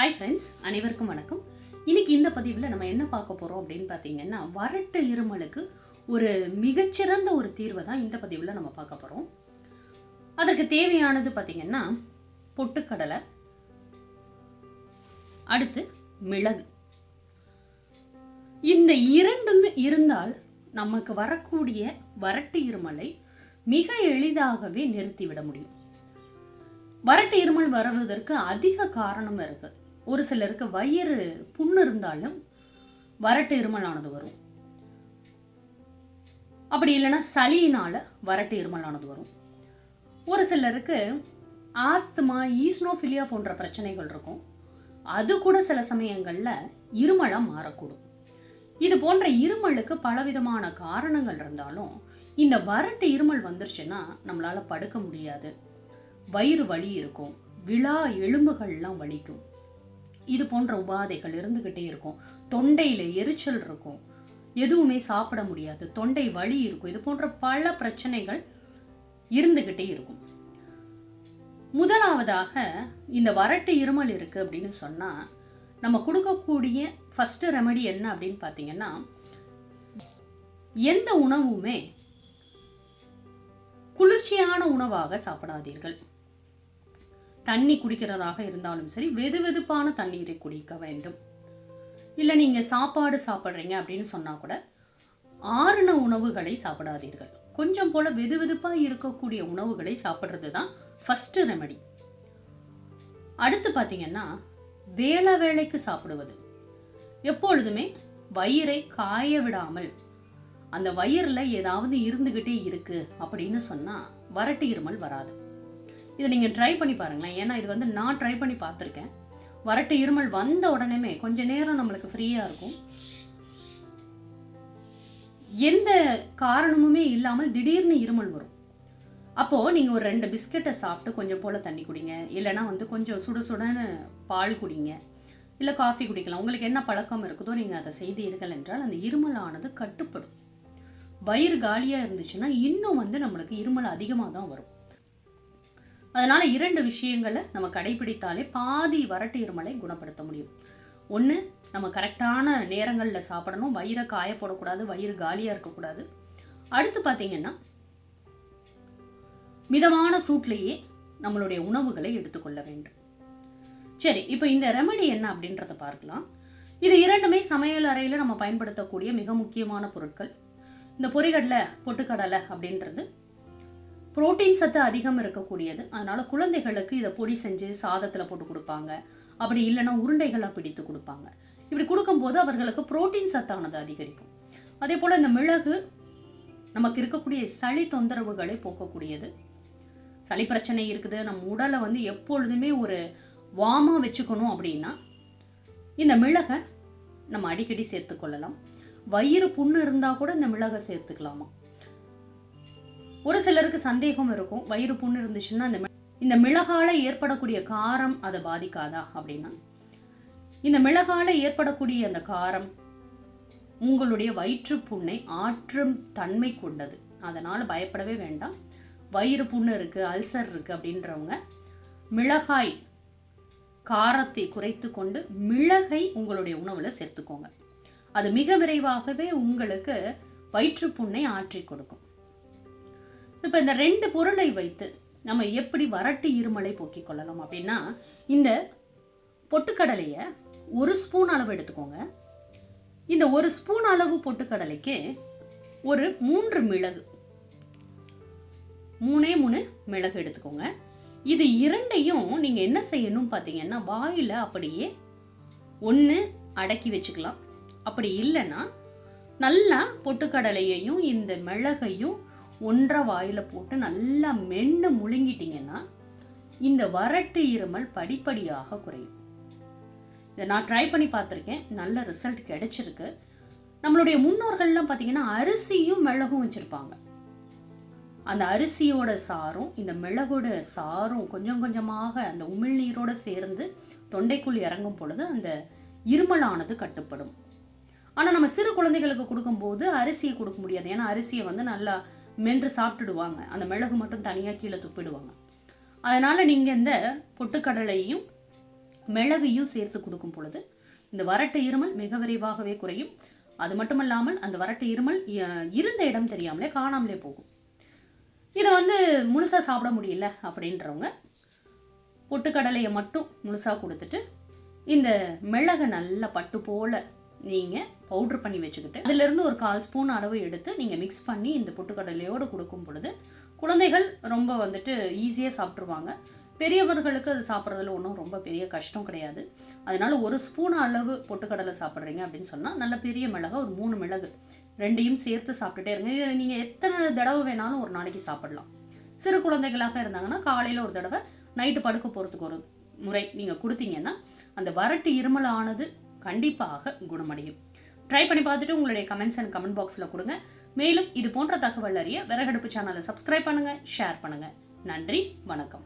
Hi friends, அனைவருக்கும் வணக்கம். இன்னைக்கு இந்த பதிவில் நம்ம என்ன பார்க்க போகிறோம் அப்படின்னு பார்த்தீங்கன்னா, வறட்டு இருமலுக்கு ஒரு மிகச்சிறந்த ஒரு தீர்வை தான் இந்த பதிவில் நம்ம பார்க்க போகிறோம். அதற்கு தேவையானது பார்த்தீங்கன்னா பொட்டுக்கடலை, அடுத்து மிளகு. இந்த இரண்டுமே இருந்தால் நமக்கு வரக்கூடிய வறட்டு இருமலை மிக எளிதாகவே நிறுத்திவிட முடியும். வறட்டு இருமல் வருவதற்கு அதிக காரணம் இருக்கு. ஒரு சிலருக்கு வயிறு புண்ணு இருந்தாலும் வறட்டு இருமலானது வரும். அப்படி இல்லைன்னா சளியினால வறட்டு இருமலானது வரும். ஒரு சிலருக்கு ஆஸ்துமா, ஈஸ்னோஃபிலியா போன்ற பிரச்சனைகள் இருக்கும். அது கூட சில சமயங்கள்ல இருமலா மாறக்கூடும். இது போன்ற இருமலுக்கு பலவிதமான காரணங்கள் இருந்தாலும் இந்த வறட்டு இருமல் வந்துருச்சுன்னா நம்மளால படுக்க முடியாது, வயிறு வலி இருக்கும், விழா எலும்புகள்லாம் வலிக்கும், இது போன்ற உபாதைகள் இருந்துகிட்டே இருக்கும். தொண்டையில எரிச்சல் இருக்கும், எதுவுமே சாப்பிட முடியாது, தொண்டை வலி இருக்கும். இது போன்ற பல பிரச்சனைகள் இருந்துகிட்டே இருக்கும். முதலாவதாக இந்த வறட்டு இருமல் இருக்கு அப்படின்னு சொன்னா நம்ம கொடுக்கக்கூடிய ஃபர்ஸ்ட் ரெமெடி என்ன அப்படின்னு பார்த்தீங்கன்னா, எந்த உணவுமே குளிர்ச்சியான உணவாக சாப்பிடாதீர்கள். தண்ணி குடிக்கிறதாக இருந்தாலும் சரி, வெது வெதுப்பான தண்ணீரை குடிக்க வேண்டும். இல்லை நீங்கள் சாப்பாடு சாப்பிட்றீங்க அப்படின்னு சொன்னால் கூட ஆறுன உணவுகளை சாப்பிடாதீர்கள். கொஞ்சம் போல் வெது வெதுப்பாக இருக்கக்கூடிய உணவுகளை சாப்பிட்றது தான் ஃபர்ஸ்ட் ரெமெடி. அடுத்து பார்த்தீங்கன்னா வேளை வேளைக்கு சாப்பிடுவது. எப்பொழுதுமே வயிறை காய விடாமல், அந்த வயிறில் ஏதாவது இருந்துக்கிட்டே இருக்கு அப்படின்னு சொன்னால் வறட்டு இருமல் வராது. இதை நீங்கள் ட்ரை பண்ணி பாருங்களேன். ஏன்னா இது நான் ட்ரை பண்ணி பார்த்துருக்கேன். வறட்டு இருமல் வந்த உடனே கொஞ்ச நேரம் நம்மளுக்கு ஃப்ரீயாக இருக்கும். எந்த காரணமுமே இல்லாமல் திடீர்னு இருமல் வரும். அப்போது நீங்கள் ஒரு 2 பிஸ்கெட்டை சாப்பிட்டு கொஞ்சம் போல் தண்ணி குடிங்க. இல்லைனா கொஞ்சம் சுட சுடன்னு பால் குடிங்க, இல்லை காஃபி குடிக்கலாம். உங்களுக்கு என்ன பழக்கம் இருக்குதோ நீங்கள் அதை செய்தீர்கள் என்றால் அந்த இருமலானது கட்டுப்படும். வயிறு காலியாக இருந்துச்சுன்னா இன்னும் நம்மளுக்கு இருமல் அதிகமாக தான் வரும். அதனால 2 விஷயங்களை நம்ம கடைபிடித்தாலே பாதி வறட்டு இருமலை குணப்படுத்த முடியும். ஒன்று, நம்ம கரெக்டான நேரங்களில் சாப்பிடணும், வயிறை காயப்படக்கூடாது, வயிறு காலியாக இருக்கக்கூடாது. அடுத்து பார்த்தீங்கன்னா மிதமான சூட்லேயே நம்மளுடைய உணவுகளை எடுத்துக்கொள்ள வேண்டும். சரி, இப்போ இந்த ரெமெடி என்ன அப்படின்றத பார்க்கலாம். இது 2மே சமையல் அறையில் நம்ம பயன்படுத்தக்கூடிய மிக முக்கியமான பொருட்கள். இந்த பொரிகடலை, பொட்டுக்கடலை அப்படின்றது புரோட்டீன் சத்து அதிகம் இருக்கக்கூடியது. அதனால குழந்தைகளுக்கு இதை பொடி செஞ்சு சாதத்தில் போட்டு கொடுப்பாங்க. அப்படி இல்லைன்னா உருண்டைகளாக பிடித்து கொடுப்பாங்க. இப்படி கொடுக்கும்போது அவர்களுக்கு புரோட்டீன் சத்தானது அதிகரிக்கும். அதே போல் இந்த மிளகு நமக்கு இருக்கக்கூடிய சளி தொந்தரவுகளை போக்கக்கூடியது. சளி பிரச்சனை இருக்குது, நம்ம உடலை எப்பொழுதுமே ஒரு வாமாக வச்சுக்கணும் அப்படின்னா இந்த மிளகை நம்ம அடிக்கடி சேர்த்துக்கொள்ளலாம். வயிறு புண்ணு இருந்தால் கூட இந்த மிளகை சேர்த்துக்கலாமா. ஒரு சிலருக்கு சந்தேகம் இருக்கும், வயிறு புண்ணு இருந்துச்சுன்னா இந்த மிளகால ஏற்படக்கூடிய காரம் அதை பாதிக்காதா அப்படின்னா. இந்த மிளகால ஏற்படக்கூடிய அந்த காரம் உங்களுடைய வயிற்று புண்ணை ஆற்றும் தன்மை கொண்டது. அதனால பயப்படவே வேண்டாம். வயிறு புண்ணு இருக்கு, அல்சர் இருக்கு அப்படின்றவங்க மிளகாய் காரத்தை குறைத்து கொண்டு மிளகை உங்களுடைய உணவுல சேர்த்துக்கோங்க. அது மிக விரைவாகவே உங்களுக்கு வயிற்று புண்ணை ஆற்றி கொடுக்கும். இப்போ இந்த 2 பொருளை வைத்து நம்ம எப்படி வறட்டு இருமலை போக்கிக் கொள்ளலாம் அப்படின்னா, இந்த பொட்டுக்கடலையை 1 ஸ்பூன் அளவு எடுத்துக்கோங்க. இந்த 1 ஸ்பூன் அளவு பொட்டுக்கடலைக்கு ஒரு 3 மிளகு, 3 மிளகு எடுத்துக்கோங்க. இது 2ஐயும் நீங்கள் என்ன செய்யணும் பார்த்தீங்கன்னா, வாயில் அப்படியே ஒன்று அடக்கி வச்சுக்கலாம். அப்படி இல்லைன்னா நல்லா பொட்டுக்கடலையையும் இந்த மிளகையும் ஒன்றை வாயில் போட்டு நல்லா மென்று முழுங்கிட்டிங்கன்னா இந்த வறட்டு இருமல் படிப்படியாக குறையும். இதை நான் ட்ரை பண்ணி பார்த்துருக்கேன், நல்ல ரிசல்ட் கிடைச்சிருக்கு. நம்மளுடைய முன்னோர்கள்லாம் பார்த்தீங்கன்னா அரிசியும் மிளகும் வச்சுருப்பாங்க. அந்த அரிசியோட சாரும் இந்த மிளகோட சாரும் கொஞ்சம் கொஞ்சமாக அந்த உமிழ்நீரோடு சேர்ந்து தொண்டைக்குள் இறங்கும் பொழுது அந்த இருமலானது கட்டுப்படும். ஆனால் நம்ம சிறு குழந்தைகளுக்கு கொடுக்கும்போது அரிசியை கொடுக்க முடியாது. ஏன்னா அரிசியை நல்லா மென்று சாப்பிட்டுடுவாங்க, அந்த மிளகு மட்டும் தனியாக கீழே துப்பிடுவாங்க. அதனால் நீங்கள் இந்த பொட்டுக்கடலையும் மிளகையும் சேர்த்து கொடுக்கும் பொழுது இந்த வறட்டு இருமல் மிக விரைவாகவே குறையும். அது மட்டுமல்லாமல் அந்த வறட்டு இருமல் இருந்த இடம் தெரியாமலே காணாமலே போகும். இதை முழுசாக சாப்பிட முடியல அப்படின்றவங்க பொட்டுக்கடலையை மட்டும் முழுசாக கொடுத்துட்டு இந்த மிளகை நல்லா பட்டு போல் நீங்கள் பவுட்ரு பண்ணி வச்சுக்கிட்டு அதிலிருந்து ஒரு 1/4 ஸ்பூன் அளவு எடுத்து நீங்கள் மிக்ஸ் பண்ணி இந்த பொட்டுக்கடலையோடு கொடுக்கும் பொழுது குழந்தைகள் ரொம்ப ஈஸியாக சாப்பிட்ருவாங்க. பெரியவர்களுக்கு அது சாப்பிட்றதுல ஒன்றும் ரொம்ப பெரிய கஷ்டம் கிடையாது. அதனால் 1 ஸ்பூன் அளவு பொட்டுக்கடலை சாப்பிட்றீங்க அப்படின்னு சொன்னால் நல்ல பெரிய மிளகா ஒரு 3 மிளகு 2யும் சேர்த்து சாப்பிட்டுட்டே இருங்க. இதை நீங்கள் எத்தனை தடவை வேணாலும் ஒரு நாளைக்கு சாப்பிடலாம். சிறு குழந்தைகளாக இருந்தாங்கன்னா காலையில் ஒரு தடவை, நைட்டு படுக்க போகிறதுக்கு ஒரு முறை நீங்கள் கொடுத்தீங்கன்னா அந்த வறட்டு இருமலானது கண்டிப்பாக குணமடையும். ட்ரை பண்ணி பார்த்துட்டு உங்களுடைய கமெண்ட்ஸ் அண்ட் கமெண்ட் பாக்ஸில் கொடுங்க. மேலும் இது போன்ற தகவல் அறிய விறகடுப்பு சேனலை சப்ஸ்கிரைப் பண்ணுங்கள், ஷேர் பண்ணுங்கள். நன்றி, வணக்கம்.